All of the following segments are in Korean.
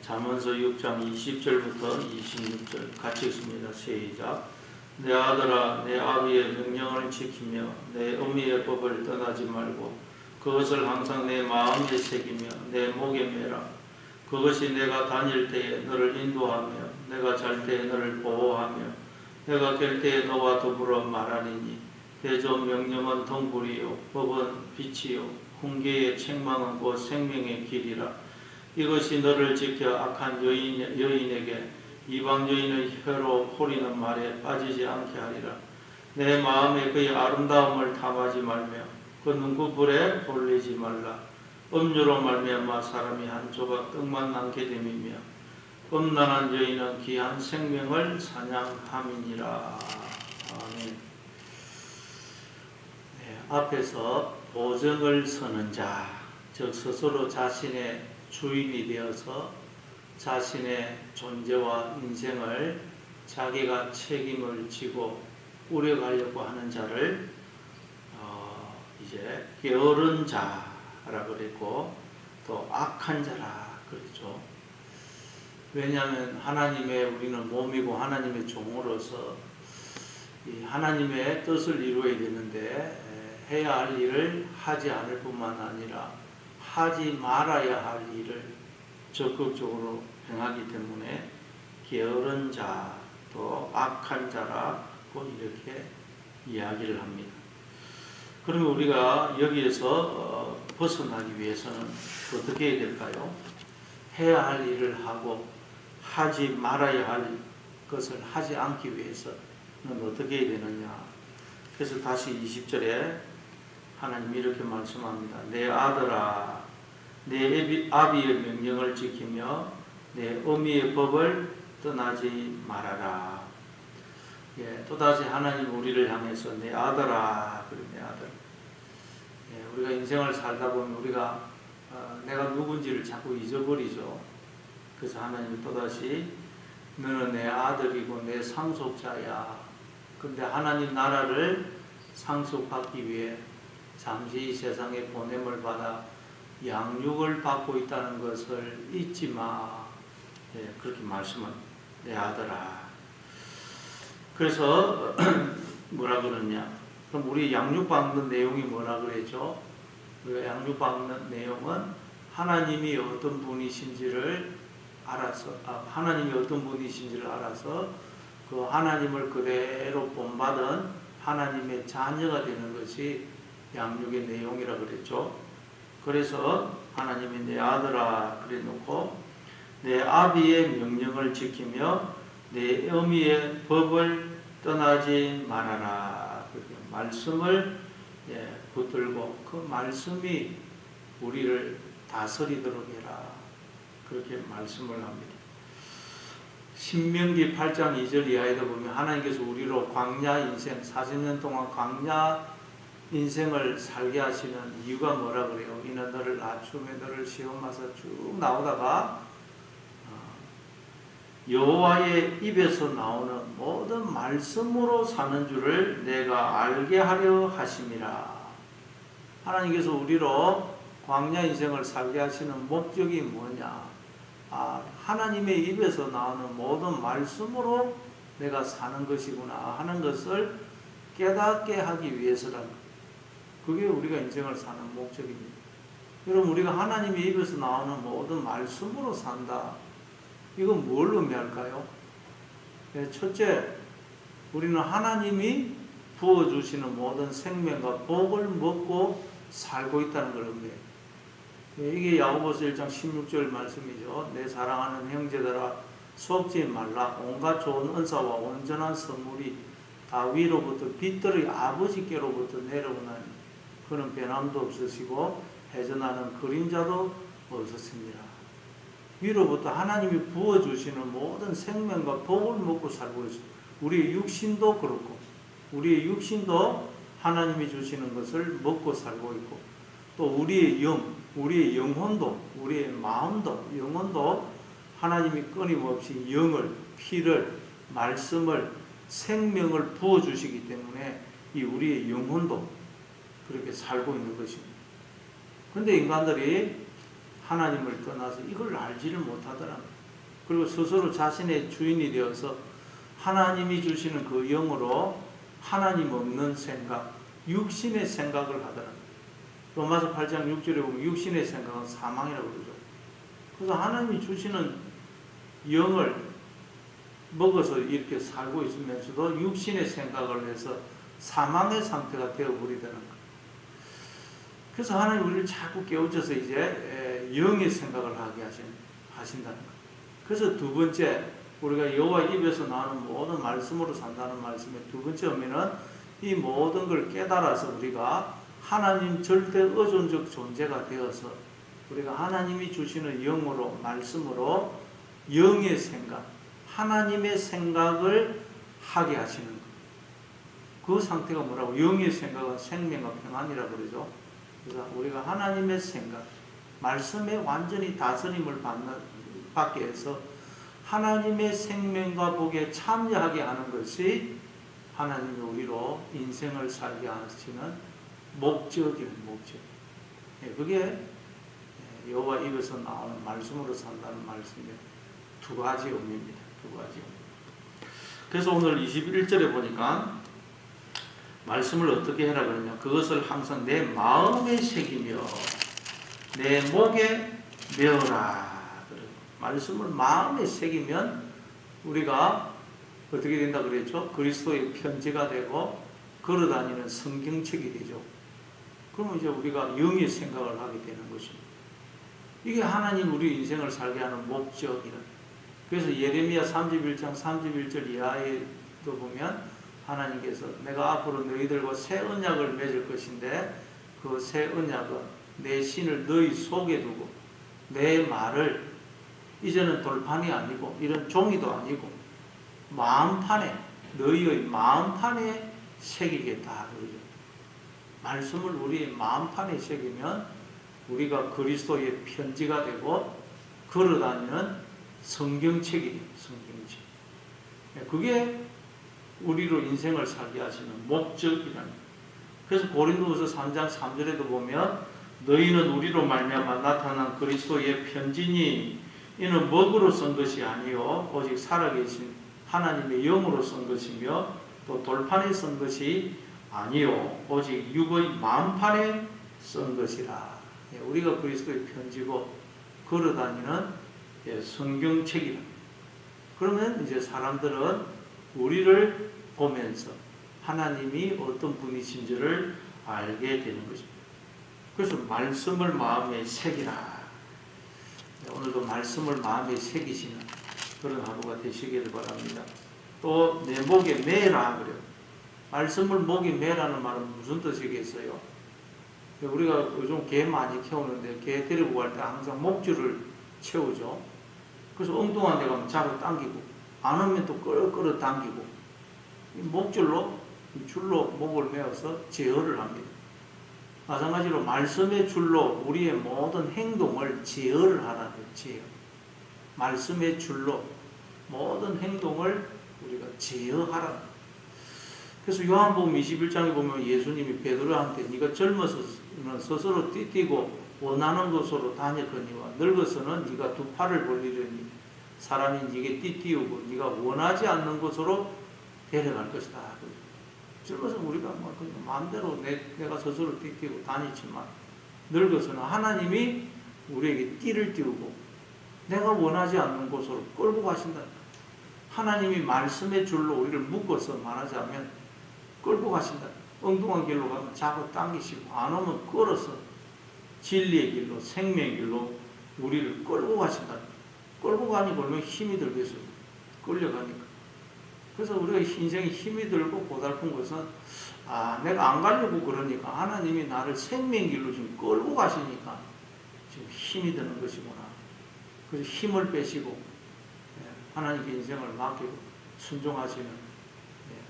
잠언서 6장 20절부터 26절 같이 읽습니다. 시작. 내 아들아, 내 아비의 명령을 지키며 내 어미의 법을 떠나지 말고 그것을 항상 내 마음에 새기며 내 목에 매라. 그것이 내가 다닐 때에 너를 인도하며 내가 잘 때에 너를 보호하며 내가 깰 때에 너와 더불어 말하리니. 대전 명령은 덩굴이요 법은 빛이요 훈계의 책망은 곧 생명의 길이라. 이것이 너를 지켜 악한 여인에게 이방 여인의 혀로 호리는 말에 빠지지 않게 하리라. 내 마음에 그의 아름다움을 탐하지 말며 그 눈꺼풀에 돌리지 말라. 음료로 말미암아 사람이 한 조각 떡만 남게 됨이며 음란한 여인은 귀한 생명을 사냥함이니라. 아멘. 앞에서 보증을 서는 자, 즉 스스로 자신의 주인이 되어서 자신의 존재와 인생을 자기가 책임을 지고 꾸려가려고 하는 자를 이제 게으른 자라 그랬고 또 악한 자라 그랬죠. 왜냐하면 하나님의 우리는 몸이고 하나님의 종으로서 이 하나님의 뜻을 이루어야 되는데 해야 할 일을 하지 않을 뿐만 아니라 하지 말아야 할 일을 적극적으로 행하기 때문에 게으른 자, 또 악한 자라고 이렇게 이야기를 합니다. 그러면 우리가 여기에서 벗어나기 위해서는 어떻게 해야 될까요? 해야 할 일을 하고 하지 말아야 할 것을 하지 않기 위해서는 어떻게 해야 되느냐. 그래서 다시 20절에 하나님이 이렇게 말씀합니다. 내 아들아, 내 아비의 명령을 지키며 내 어미의 법을 떠나지 말아라. 또다시 하나님 우리를 향해서 내 아들아, 그래 내 아들. 우리가 인생을 살다 보면 우리가 내가 누군지를 자꾸 잊어버리죠. 그래서 하나님이 또다시 너는 내 아들이고 내 상속자야. 근데 하나님 나라를 상속받기 위해 잠시 이 세상에 보냄을 받아 양육을 받고 있다는 것을 잊지 마. 그렇게 말씀은 내 아들아. 그래서 뭐라 그러냐. 그럼 우리 양육받는 내용이 뭐라 그랬죠? 우리가 양육받는 내용은 하나님이 어떤 분이신지를 알아서 그 하나님을 그대로 본받은 하나님의 자녀가 되는 것이 양육의 내용이라 그랬죠. 그래서 하나님이 내 아들아 그래 놓고 내 아비의 명령을 지키며 내 어미의 법을 떠나지 말아라. 말씀을 붙들고 그 말씀이 우리를 다스리도록 해라. 그렇게 말씀을 합니다. 신명기 8장 2절 이하에도 보면 하나님께서 우리로 광야 인생 40년 동안 광야 인생을 살게 하시는 이유가 뭐라 그래요? 이는 너를 낮춤에 너를 시험하사 쭉 나오다가 여호와의 입에서 나오는 모든 말씀으로 사는 줄을 내가 알게 하려 하심이라. 하나님께서 우리로 광야 인생을 살게 하시는 목적이 뭐냐? 하나님의 입에서 나오는 모든 말씀으로 내가 사는 것이구나 하는 것을 깨닫게 하기 위해서라는 거예요. 그게 우리가 인생을 사는 목적입니다. 여러분 우리가 하나님의 입에서 나오는 모든 말씀으로 산다. 이건 뭘 의미할까요? 첫째, 우리는 하나님이 부어주시는 모든 생명과 복을 먹고 살고 있다는 걸 의미해요. 이게 야고보서 1장 16절 말씀이죠. 내 사랑하는 형제들아 속지 말라. 온갖 좋은 은사와 온전한 선물이 다 위로부터 빛들의 아버지께로부터 내려오나니 그는 변함도 없으시고 해전하는 그림자도 없으십니다. 위로부터 하나님이 부어주시는 모든 생명과 복을 먹고 살고 있어요. 우리의 육신도 그렇고 우리의 육신도 하나님이 주시는 것을 먹고 살고 있고 또 우리의 우리의 영혼도 우리의 마음도 영혼도 하나님이 끊임없이 영을 피를 말씀을 생명을 부어주시기 때문에 이 우리의 영혼도 그렇게 살고 있는 것입니다. 그런데 인간들이 하나님을 떠나서 이걸 알지를 못하더라. 그리고 스스로 자신의 주인이 되어서 하나님이 주시는 그 영으로 하나님 없는 생각, 육신의 생각을 하더라. 로마서 8장 6절에 보면 육신의 생각은 사망이라고 그러죠. 그래서 하나님이 주시는 영을 먹어서 이렇게 살고 있으면서도 육신의 생각을 해서 사망의 상태가 되어버리더라는 거예요. 그래서 하나님 우리를 자꾸 깨우쳐서 이제 영의 생각을 하게 하신다는 거예요. 그래서 두 번째, 우리가 여호와 입에서 나오는 모든 말씀으로 산다는 말씀의 두 번째 의미는 이 모든 걸 깨달아서 우리가 하나님 절대 의존적 존재가 되어서 우리가 하나님이 주시는 영으로, 말씀으로 영의 생각, 하나님의 생각을 하게 하시는 것. 그 상태가 뭐라고? 영의 생각은 생명과 평안이라고 그러죠. 그래서 우리가 하나님의 생각, 말씀에 완전히 다스림을 받게 해서 하나님의 생명과 복에 참여하게 하는 것이 하나님이 우리로 인생을 살게 하시는 목적이에요. 목적. 그게 여호와 입에서 나오는 말씀으로 산다는 말씀의 두 가지 의미입니다. 두 가지. 그래서 오늘 21절에 보니까 말씀을 어떻게 해라 그러냐. 그것을 항상 내 마음에 새기며 내 목에 메어라. 말씀을 마음에 새기면 우리가 어떻게 된다 그랬죠? 그리스도의 편지가 되고 걸어다니는 성경책이 되죠. 그러면 이제 우리가 영의 생각을 하게 되는 것입니다. 이게 하나님 우리 인생을 살게 하는 목적이라. 그래서 예레미야 31장 31절 이하에도 보면 하나님께서 내가 앞으로 너희들과 새 언약을 맺을 것인데 그 새 언약은 내 신을 너희 속에 두고 내 말을 이제는 돌판이 아니고 이런 종이도 아니고 마음판에 너희의 마음판에 새기겠다 그러죠. 말씀을 우리의 마음판에 새기면 우리가 그리스도의 편지가 되고 걸어다니는 성경책이에요. 성경책. 그게 우리로 인생을 살게 하시는 목적이라는. 그래서 고린도후서 3장 3절에도 보면 너희는 우리로 말미암아 나타난 그리스도의 편지니 이는 먹으로 쓴 것이 아니요 오직 살아계신 하나님의 영으로 쓴 것이며 또 돌판에 쓴 것이 아니요 오직 육의 마음판에 쓴 것이라. 우리가 그리스도의 편지고 걸어다니는 성경책이라. 그러면 이제 사람들은 우리를 보면서 하나님이 어떤 분이신지를 알게 되는 것입니다. 그래서 말씀을 마음에 새기라. 오늘도 말씀을 마음에 새기시는 그런 하루가 되시기를 바랍니다. 또 내 목에 매라 그래요. 말씀을 목에 매라는 말은 무슨 뜻이겠어요? 우리가 요즘 개 많이 키우는데 개 데리고 갈 때 항상 목줄을 채우죠. 그래서 엉뚱한 데 가면 잡아 당기고 안 오면 또 끌어 당기고 목줄로 줄로 목을 메어서 제어를 합니다. 마찬가지로 말씀의 줄로 우리의 모든 행동을 제어를 하라는 제어. 말씀의 줄로 모든 행동을 우리가 제어하라. 그래서 요한복음 21장에 보면 예수님이 베드로한테 네가 젊어서는 스스로 뛰고 원하는 곳으로 다녔거니와 늙어서는 네가 두 팔을 벌리려니 사람이 네게 띠띠우고 네가 원하지 않는 곳으로 데려갈 것이다. 젊어서 우리가 뭐 그냥 마음대로 내가 스스로 띠띠고 다니지만 늙어서는 하나님이 우리에게 띠를 띄우고 내가 원하지 않는 곳으로 끌고 가신다. 하나님이 말씀의 줄로 우리를 묶어서 말하자면 끌고 가신다. 엉뚱한 길로 가면 잡아 당기시고 안 오면 끌어서 진리의 길로 생명의 길로 우리를 끌고 가신다. 끌고 가니까 얼마나 힘이 들겠어요. 끌려가니까. 그래서 우리가 인생에 힘이 들고 고달픈 것은 내가 안 가려고 그러니까 하나님이 나를 생명길로 지금 끌고 가시니까 지금 힘이 드는 것이구나. 그래서 힘을 빼시고 하나님께 인생을 맡기고 순종하시는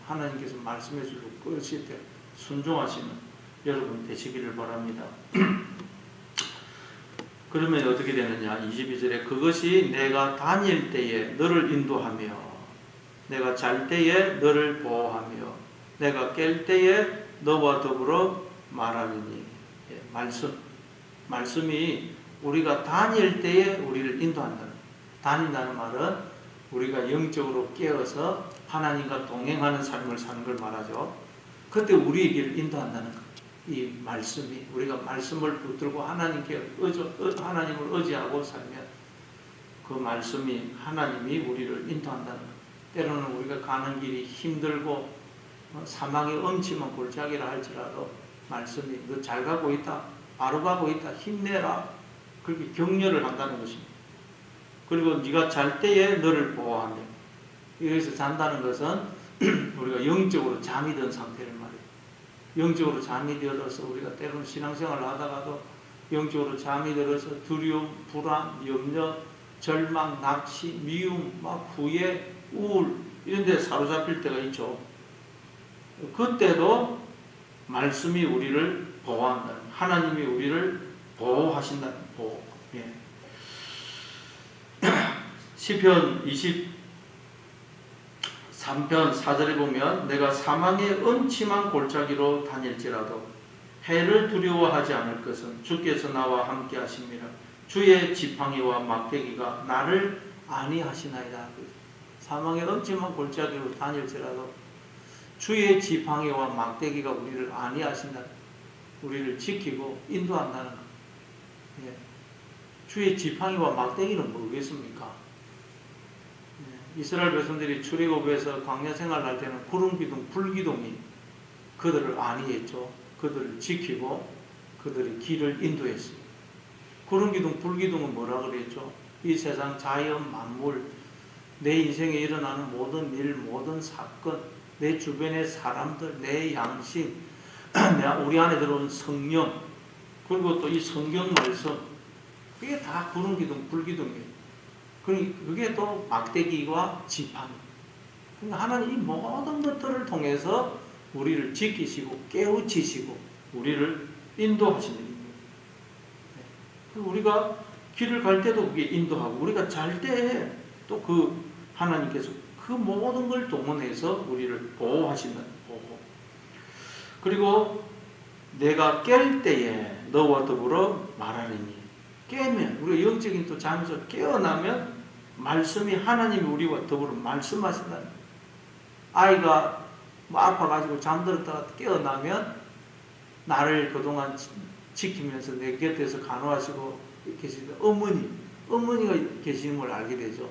하나님께서 말씀해 주고 끌으실 때 순종하시는 여러분 되시기를 바랍니다. 그러면 어떻게 되느냐? 22절에 그것이 내가 다닐 때에 너를 인도하며 내가 잘 때에 너를 보호하며 내가 깰 때에 너와 더불어 말하리니. 말씀이 우리가 다닐 때에 우리를 인도한다는, 다닌다는 말은 우리가 영적으로 깨어서 하나님과 동행하는 삶을 사는 걸 말하죠. 그때 우리의 길을 인도한다는 것. 이 말씀이, 우리가 말씀을 붙들고 하나님을 의지하고 살면 그 말씀이, 하나님이 우리를 인도한다는 것. 때로는 우리가 가는 길이 힘들고 사망의 엄침한 골짜기라 할지라도 말씀이 너 잘 가고 있다, 바로 가고 있다, 힘내라, 그렇게 격려를 한다는 것입니다. 그리고 네가 잘 때에 너를 보호하며, 여기서 잔다는 것은 우리가 영적으로 잠이 든 상태를 말해요. 영적으로 잠이 들어서 우리가 때로는 신앙생활을 하다가도 영적으로 잠이 들어서 두려움, 불안, 염려, 절망, 낙심, 미움, 막 후회, 우울 이런 데 사로잡힐 때가 있죠. 그때도 말씀이 우리를 보호한다는, 하나님이 우리를 보호하신다는, 보호. 예. 시편 23편 4절에 보면 내가 사망의 음침한 골짜기로 다닐지라도 해를 두려워하지 않을 것은 주께서 나와 함께 하십니다. 주의 지팡이와 막대기가 나를 안위하시나이다. 사망의 음침한 골짜기로 다닐지라도 주의 지팡이와 막대기가 우리를 안위하신다. 우리를 지키고 인도한다는 것. 예. 주의 지팡이와 막대기는 뭐겠습니까? 예. 이스라엘 백성들이 출애굽에서 광야 생활할 때는 구름 기둥, 불 기둥이 그들을 안위했죠. 그들을 지키고 그들의 길을 인도했어요. 구름 기둥, 불 기둥은 뭐라 그랬죠? 이 세상 자연 만물, 내 인생에 일어나는 모든 일, 모든 사건, 내 주변의 사람들, 내 양심, 우리 안에 들어온 성령, 그리고 또 이 성경 말씀, 그게 다 구름 기둥, 불 기둥이에요. 그게 또 막대기와 지팡이. 그러니까 하나님 이 모든 것들을 통해서 우리를 지키시고 깨우치시고 우리를 인도하시는 거예요. 우리가 길을 갈 때도 그게 인도하고, 우리가 잘 때 또 그 하나님께서 그 모든 걸 동원해서 우리를 보호하신다는 보호. 그리고 내가 깰 때에 너와 더불어 말하리니, 깨면 우리가 영적인 또 잠에서 깨어나면 말씀이, 하나님이 우리와 더불어 말씀하신다는 거예요. 아이가 뭐 아파가지고 잠들었다가 깨어나면 나를 그동안 지키면서 내 곁에서 간호하시고 계시는 어머니가 계시는 걸 알게 되죠.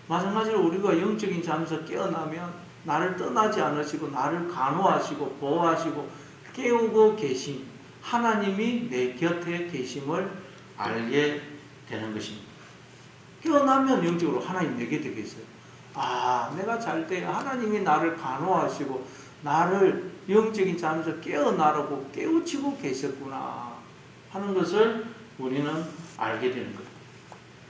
마찬가지로 우리가 영적인 잠에서 깨어나면 나를 떠나지 않으시고 나를 간호하시고 보호하시고 깨우고 계신 하나님이 내 곁에 계심을 알게 되는 것입니다. 깨어나면 영적으로 하나님 내 곁에 계세요. 아, 내가 잘 때 하나님이 나를 간호하시고 나를 영적인 잠에서 깨어나라고 깨우치고 계셨구나 하는 것을 우리는 알게 되는 거예요.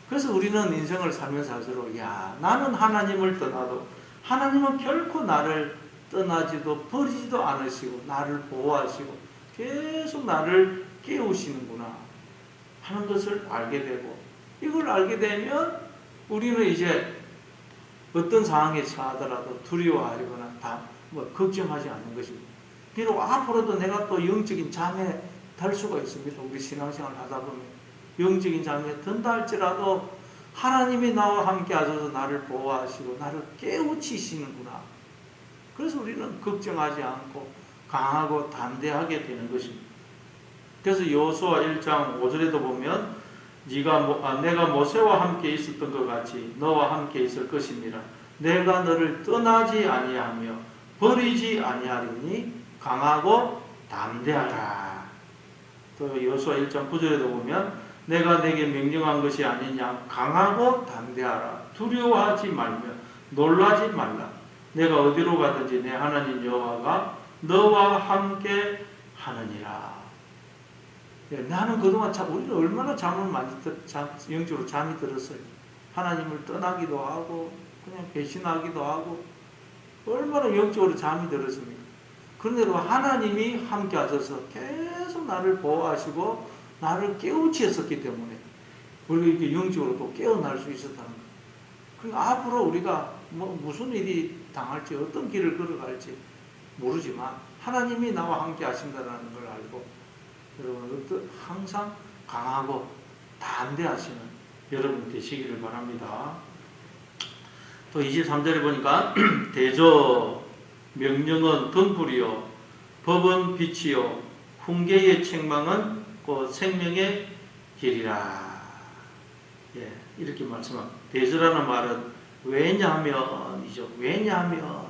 그래서 우리는 인생을 살면서 할수록, 야, 나는 하나님을 떠나도 하나님은 결코 나를 떠나지도 버리지도 않으시고 나를 보호하시고 계속 나를 깨우시는구나 하는 것을 알게 되고, 이걸 알게 되면 우리는 이제 어떤 상황에 처하더라도 두려워하거나 걱정하지 않는 것입니다. 비록 앞으로도 내가 또 영적인 잠에 들 수가 있습니다. 우리 신앙생활 하다 보면 영적인 잠에 든다 할지라도 하나님이 나와 함께 하셔서 나를 보호하시고 나를 깨우치시는구나. 그래서 우리는 걱정하지 않고 강하고 담대하게 되는 것입니다. 그래서 여호수아 1장 5절에도 보면 내가 모세와 함께 있었던 것 같이 너와 함께 있을 것입니다. 내가 너를 떠나지 아니하며 버리지 아니하리니 강하고 담대하라. 또 여호수아 1장 9절에도 보면 내가 내게 명령한 것이 아니냐, 강하고 담대하라. 두려워하지 말며 놀라지 말라. 내가 어디로 가든지 내 하나님 여호와가 너와 함께 하느니라. 나는 그동안 우리는 얼마나 잠을 많이 영적으로 잠이 들었어요. 하나님을 떠나기도 하고 그냥 배신하기도 하고 얼마나 영적으로 잠이 들었습니까? 그런데도 하나님이 함께 하셔서 계속 나를 보호하시고 나를 깨우치셨기 때문에 우리가 이렇게 영적으로 또 깨어날 수 있었다는 거예요. 그러니까 앞으로 우리가 무슨 일이 당할지 어떤 길을 걸어갈지 모르지만 하나님이 나와 함께 하신다는 걸 알고, 여러분 항상 강하고 담대하시는 여러분 되시기를 바랍니다. 또 23절에 보니까 대저 명령은 등불이요 법은 빛이요 훈계의 책망은 그 생명의 길이라. 예, 이렇게 말씀합니다. 대저라는 말은 왜냐하면이죠. 왜냐하면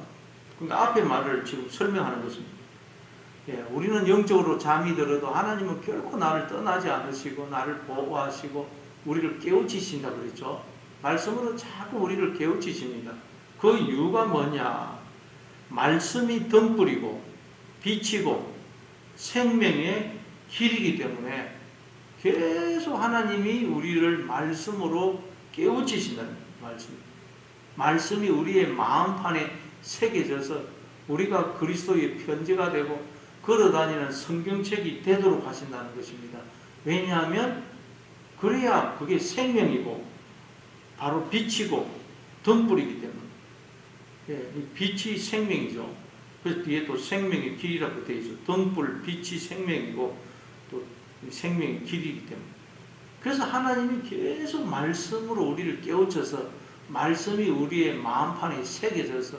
그러니까 앞에 말을 지금 설명하는 것입니다. 예, 우리는 영적으로 잠이 들어도 하나님은 결코 나를 떠나지 않으시고 나를 보호하시고 우리를 깨우치신다 그랬죠. 말씀으로 자꾸 우리를 깨우치십니다. 그 이유가 뭐냐? 말씀이 등불이고 빛이고 생명의 길이기 때문에 계속 하나님이 우리를 말씀으로 깨우치신다는 말씀. 말씀이 우리의 마음판에 새겨져서 우리가 그리스도의 편지가 되고 걸어다니는 성경책이 되도록 하신다는 것입니다. 왜냐하면 그래야 그게 생명이고 바로 빛이고 등불이기 때문에. 예, 빛이 생명이죠. 그래서 뒤에 또 생명의 길이라고 되어 있어요. 등불, 빛이 생명이고 또 생명의 길이기 때문에. 그래서 하나님이 계속 말씀으로 우리를 깨우쳐서 말씀이 우리의 마음판에 새겨져서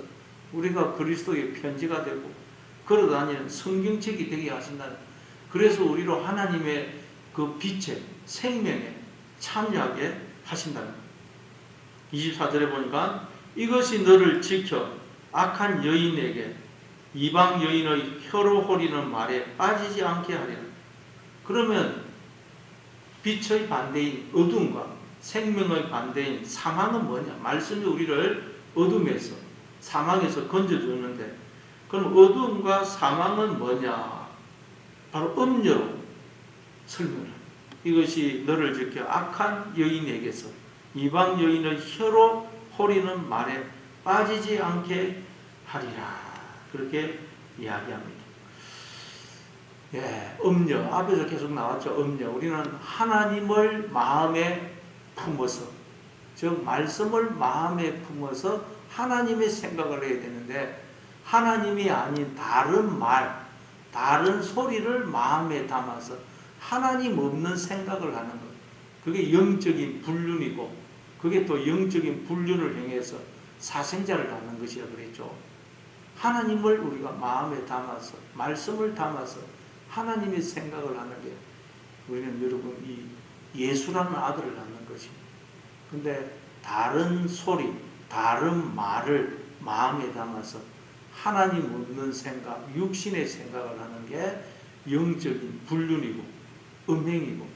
우리가 그리스도의 편지가 되고 걸어다니는 성경책이 되게 하신다는. 그래서 우리로 하나님의 그 빛의 생명에 참여하게 하신다는. 24절에 보니까 이것이 너를 지켜 악한 여인에게 이방 여인의 혀로 호리는 말에 빠지지 않게 하리라. 그러면 빛의 반대인 어둠과 생명의 반대인 사망은 뭐냐? 말씀이 우리를 어둠에서 사망에서 건져주는데 그럼 어둠과 사망은 뭐냐? 바로 음녀로 설명을. 이것이 너를 지켜 악한 여인에게서 이방 여인의 혀로 호리는 말에 빠지지 않게 하리라. 그렇게 이야기합니다. 예, 음녀. 앞에서 계속 나왔죠. 음녀. 우리는 하나님을 마음에 품어서, 즉 말씀을 마음에 품어서 하나님의 생각을 해야 되는데 하나님이 아닌 다른 말, 다른 소리를 마음에 담아서 하나님 없는 생각을 하는 것. 그게 영적인 불륜이고 그게 또 영적인 불륜을 향해서 사생자를 갖는 것이라 그랬죠. 하나님을 우리가 마음에 담아서 말씀을 담아서 하나님의 생각을 하는 게 우리는 여러분 이 예수라는 아들을 낳는 것입니다. 근데 다른 소리, 다른 말을 마음에 담아서 하나님 없는 생각, 육신의 생각을 하는 게 영적인 불륜이고 음행이고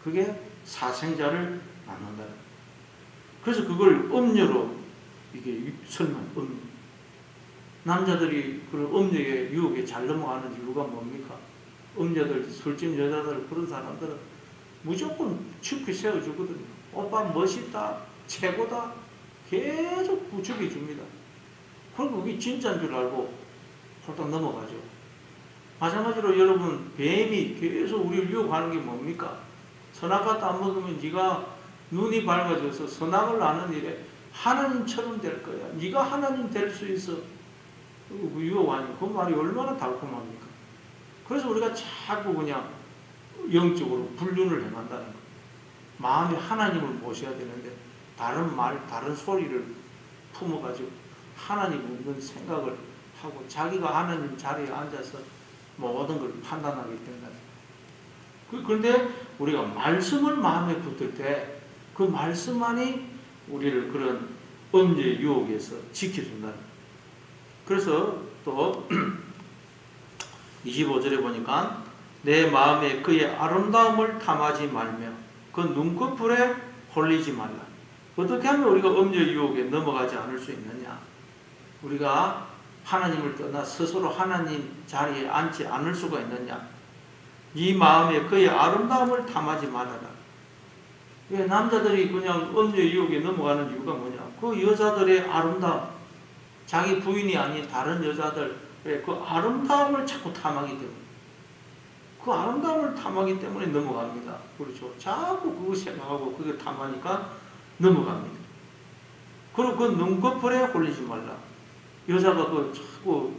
그게 사생자를 낳는다. 그래서 그걸 음녀로 이게 설명, 남자들이 그런 음녀의 유혹에 잘 넘어가는 이유가 뭡니까? 음녀들, 술집 여자들 그런 사람들은 무조건 춥게 세워주거든요. 오빠 멋있다, 최고다, 계속 부추겨 줍니다. 그리고 그게 진짜인 줄 알고 홀딱 넘어가죠. 마찬가지로 여러분 뱀이 계속 우리를 유혹하는 게 뭡니까? 선악과도 안 먹으면 네가 눈이 밝아져서 선악을 아는 일에 하나님처럼 될 거야. 네가 하나님 될 수 있어. 그 유혹 아니에요. 그 말이 얼마나 달콤합니까? 그래서 우리가 자꾸 그냥 영적으로 불륜을 행한다는 거예요. 마음에 하나님을 모셔야 되는데 다른 말, 다른 소리를 품어가지고 하나님 없는 생각을 하고 자기가 하나님 자리에 앉아서 모든 걸 판단하게 된다. 그런데 우리가 말씀을 마음에 붙을 때 그 말씀만이 우리를 그런 음녀의 유혹에서 지켜준다. 그래서 또 25절에 보니까 내 마음에 그의 아름다움을 탐하지 말며 그 눈꺼풀에 홀리지 말라. 어떻게 하면 우리가 음녀의 유혹에 넘어가지 않을 수 있느냐? 우리가 하나님을 떠나 스스로 하나님 자리에 앉지 않을 수가 있느냐? 이 마음에 그의 아름다움을 탐하지 말아라. 왜 남자들이 그냥 음녀의 유혹에 넘어가는 이유가 뭐냐? 그 여자들의 아름다움, 자기 부인이 아닌 다른 여자들의 그 아름다움을 자꾸 탐하기 때문에, 그 아름다움을 탐하기 때문에 넘어갑니다. 그렇죠? 자꾸 그거 생각하고 그거 탐하니까 넘어갑니다. 그리고 그 눈꺼풀에 홀리지 말라. 여자가 그 자꾸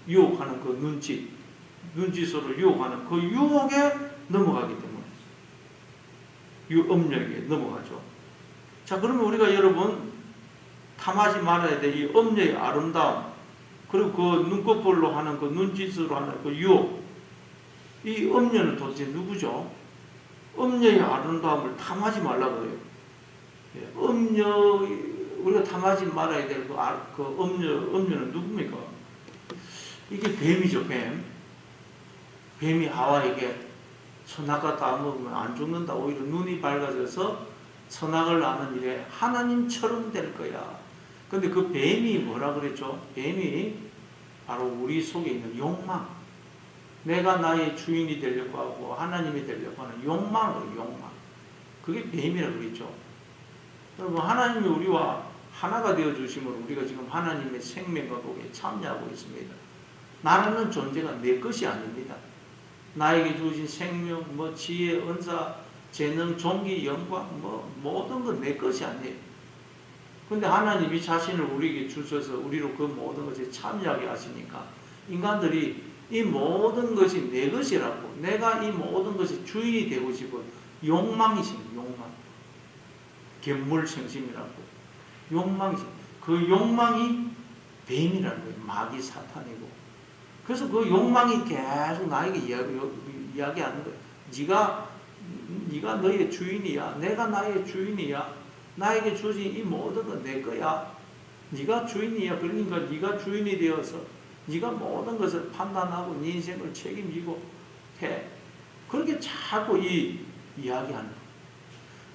유혹하는 그 눈짓으로 유혹하는 그 유혹에 넘어가기 때문에 유업력에 넘어가죠. 자, 그러면 우리가 여러분 탐하지 말아야 될 이 업력의 아름다움, 그리고 그 눈꺼풀로 하는 그 눈짓으로 하는 그 유혹, 이 업력은 도대체 누구죠? 업력의 아름다움을 탐하지 말라고 그래요. 업력, 우리가 탐하지 말아야 될 그 업력은 누굽니까? 이게 뱀이죠, 뱀. 뱀이 하와에게 선악과 다 먹으면 안 죽는다. 오히려 눈이 밝아져서 선악을 아는 일에 하나님처럼 될 거야. 근데 그 뱀이 뭐라 그랬죠? 뱀이 바로 우리 속에 있는 욕망. 내가 나의 주인이 되려고 하고 하나님이 되려고 하는 욕망이에요, 욕망. 그게 뱀이라고 그랬죠. 여러분, 하나님이 우리와 하나가 되어 주심으로 우리가 지금 하나님의 생명과 복에 참여하고 있습니다. 나라는 존재가 내 것이 아닙니다. 나에게 주신 생명, 지혜, 은사, 재능, 존귀, 영광, 모든 건 내 것이 아니에요. 근데 하나님이 자신을 우리에게 주셔서 우리로 그 모든 것에 참여하게 하시니까 인간들이 이 모든 것이 내 것이라고, 내가 이 모든 것이 주인이 되고 싶은 욕망이십니다. 욕망. 견물생심이라고. 욕망이십니다. 그 욕망이 뱀이라는 거예요. 마귀 사탄이고. 그래서 그 욕망이 계속 나에게 이야기하는 거예요. 네가 너의 주인이야. 내가 나의 주인이야. 나에게 주어진 이 모든 건 내 거야. 네가 주인이야. 그러니까 네가 주인이 되어서 네가 모든 것을 판단하고 네 인생을 책임지고 해. 그렇게 자꾸 이야기하는 거예요.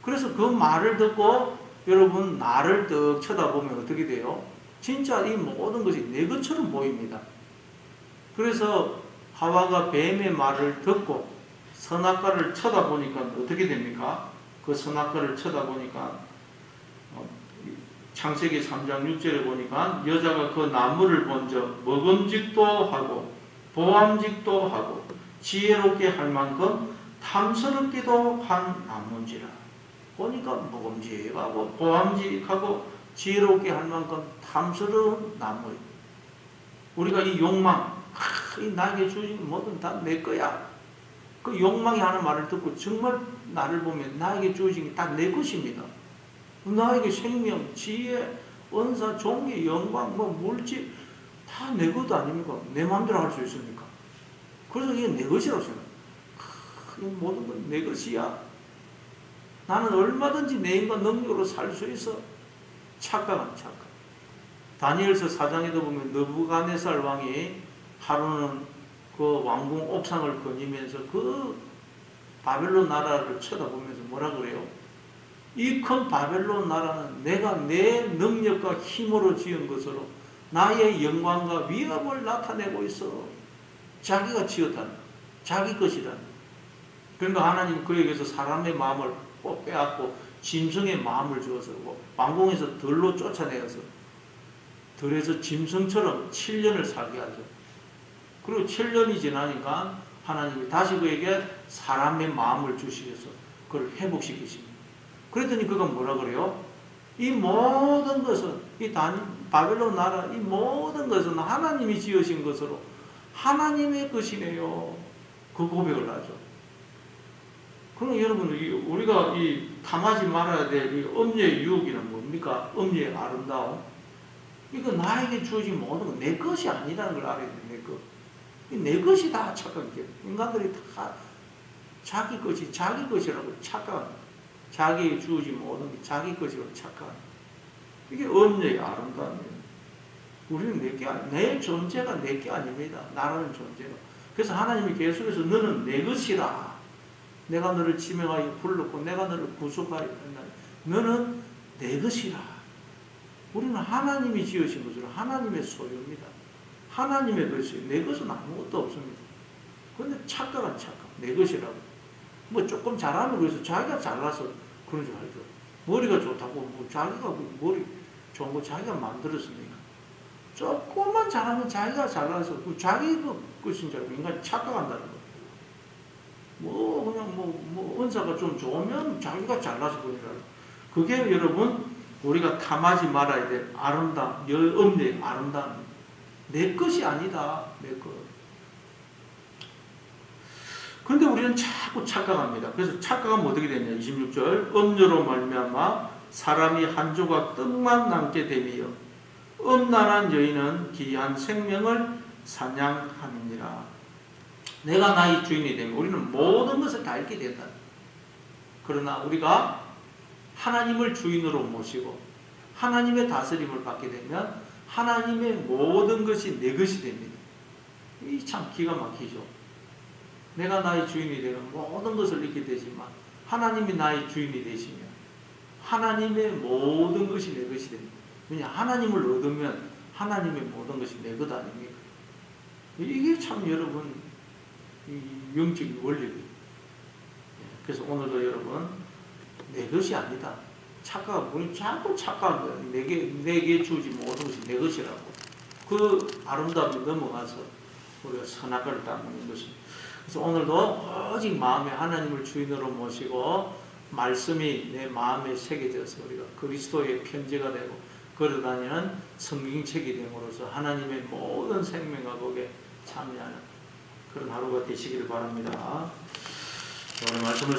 그래서 그 말을 듣고 여러분 나를 딱 쳐다보면 어떻게 돼요? 진짜 이 모든 것이 내 것처럼 보입니다. 그래서 하와가 뱀의 말을 듣고 선악과를 쳐다보니까 어떻게 됩니까? 그 선악과를 쳐다보니까 창세기 3장 6절에 보니까 여자가 그 나무를 먼저 먹음직도 하고 보암직도 하고 지혜롭게 할 만큼 탐스럽기도 한 나무인지라. 보니까 먹음직하고 보암직하고 지혜롭게 할 만큼 탐스러운 나무예요. 우리가 이 욕망, 이 나에게 주신 뭐든 다 내 거야. 그 욕망이 하는 말을 듣고 정말 나를 보면 나에게 주어진 게 다 내 것입니다. 나에게 생명, 지혜, 은사, 존귀, 영광, 물질 다 내 것 아닙니까? 내 마음대로 할 수 있습니까? 그래서 이게 내 것이라고 생각해요. 이 모든 건 내 것이야. 나는 얼마든지 내 인간 능력으로 살 수 있어. 착각은 착각. 다니엘서 4장에도 보면 느부갓네살 왕이 하루는 그 왕궁 옥상을 거니면서 그 바벨론 나라를 쳐다보면서 뭐라 그래요? 이 큰 바벨론 나라는 내가 내 능력과 힘으로 지은 것으로 나의 영광과 위압을 나타내고 있어. 자기가 지었다는, 자기 것이다. 그러니까 하나님 그에게서 사람의 마음을 빼앗고 짐승의 마음을 주어서 왕궁에서 들로 쫓아내어서 들에서 짐승처럼 7년을 살게 하죠. 그리고 7년이 지나니까 하나님이 다시 그에게 사람의 마음을 주시면서 그걸 회복시키십니다. 그랬더니 그가 뭐라 그래요? 이 모든 것은, 바벨론 나라, 이 모든 것은 하나님이 지으신 것으로 하나님의 것이네요. 그 고백을 하죠. 그럼 여러분, 우리가 탐하지 말아야 될 이 음녀의 유혹이란 뭡니까? 음녀의 아름다움. 이거 나에게 주어진 모든 건 내 것이 아니라는 걸 알아야 돼, 내 것. 내 것이 다 착각이에요. 인간들이 다 자기 것이 자기 것이라고 착각합니다. 자기에게 주어진 모든 게 자기 것이라고 착각합니다. 이게 음녀의 아름다움이에요. 우리는 내 존재가 내 게 아닙니다. 나라는 존재가. 그래서 하나님이 계속해서 너는 내 것이라. 내가 너를 지명하여 불렀고 내가 너를 구속하여 했나. 너는 내 것이라. 우리는 하나님이 지으신 것으로 하나님의 소유입니다. 하나님의 것이에요. 내 것은 아무것도 없습니다. 그런데 착각은 착각. 내 것이라고. 조금 잘하면 그래서 자기가 잘나서 그런 줄 알죠. 머리가 좋다고 자기가 머리 좋은 거 자기가 만들었습니까? 조금만 잘하면 자기가 잘나서 자기 것인 줄 알고 인간이 착각한다는 거. 그냥 은사가 좀 좋으면 자기가 잘나서 그런 줄 알고. 그게 여러분 우리가 탐하지 말아야 될 아름다움, 엄의 아름다움. 내 것이 아니다. 내 것. 근데 우리는 자꾸 착각합니다. 그래서 착각하면 어떻게 되냐. 26절 음료로 말미암아 사람이 한 조각 떡만 남게 되며 음란한 여인은 귀한 생명을 사냥하느니라. 내가 나의 주인이 되면 우리는 모든 것을 다 잃게 된다. 그러나 우리가 하나님을 주인으로 모시고 하나님의 다스림을 받게 되면 하나님의 모든 것이 내 것이 됩니다. 이 참 기가 막히죠. 내가 나의 주인이 되면 모든 것을 잃게 되지만 하나님이 나의 주인이 되시면 하나님의 모든 것이 내 것이 됩니다. 왜냐? 하나님을 얻으면 하나님의 모든 것이 내 것 아닙니까? 이게 참 여러분 이 영적인 원리거든요. 그래서 오늘도 여러분 내 것이 아니다. 착각, 우리 자꾸 착각한 거예요. 내게 주지 모든 것이 내 것이라고. 그 아름다움이 넘어가서 우리가 선악을 따르는 것입니다. 그래서 오늘도 오직 마음에 하나님을 주인으로 모시고 말씀이 내 마음에 새겨져서 우리가 그리스도의 편지가 되고 걸어다니는 성경책이 됨으로써 하나님의 모든 생명과 복에 참여하는 그런 하루가 되시기를 바랍니다. 오늘 말씀을